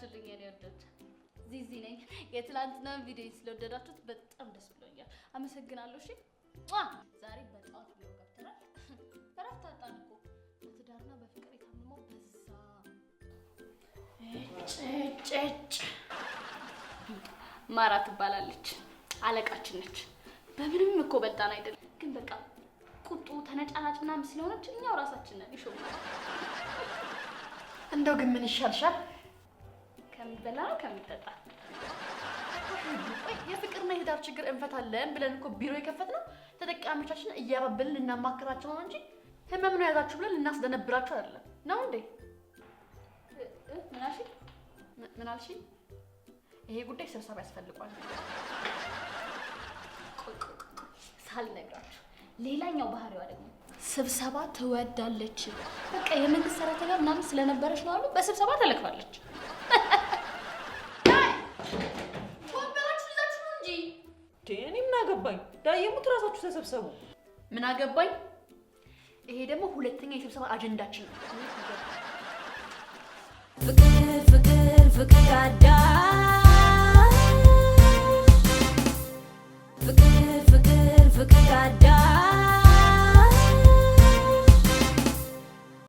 ናችሁልኝ የኔ ወዶች? ዚዚ ነኝ። የትላንትና ቪዲዮ ስለወደዳችሁት በጣም ደስ ብሎኛል። አመሰግናለሁ። እሺ ዛሬ በጠዋት ነው ገብተናል። እረፍት አጣን እኮ በትዳርና በፍቅር የታመመው በዛ። ጭጭ ማራ ትባላለች፣ አለቃችን ነች። በምንም እኮ በልጣን አይደለም፣ ግን በቃ ቁጡ ተነጫናጭ ምናምን ስለሆነች እኛው ራሳችን ነን ይሾማል። እንደው ግን ምን ይሻልሻል? ከሚበላ ነው ከሚጠጣ? የፍቅርና የትዳር ችግር እንፈታለን ብለን እኮ ቢሮ የከፈትነው ተጠቃሚዎቻችን እያባበልን ልናማክራቸው ነው እንጂ ህመም ነው ያዛችሁ ብለን ልናስደነብራቸው አይደለም። ነው እንዴ? ምን አልሽ? ይሄ ጉዳይ ስብሰባ ያስፈልጓል። ሳልነግራችሁ ሌላኛው ባህሪዋ ደግሞ ስብሰባ ትወዳለች። በቃ የመንግስት ሰራተኛ ምናምን ስለነበረች ነው አሉ በስብሰባ ተለክፋለች። ወንበራችሁ ይዛችሁ ነው እንጂ እኔ ምን አገባኝ? ዳየሙት ራሳችሁ ተሰብሰቡ። ምን አገባኝ? ይሄ ደግሞ ሁለተኛ የስብሰባ አጀንዳችን ነው። ፍቅር ፍቅር ፍቅር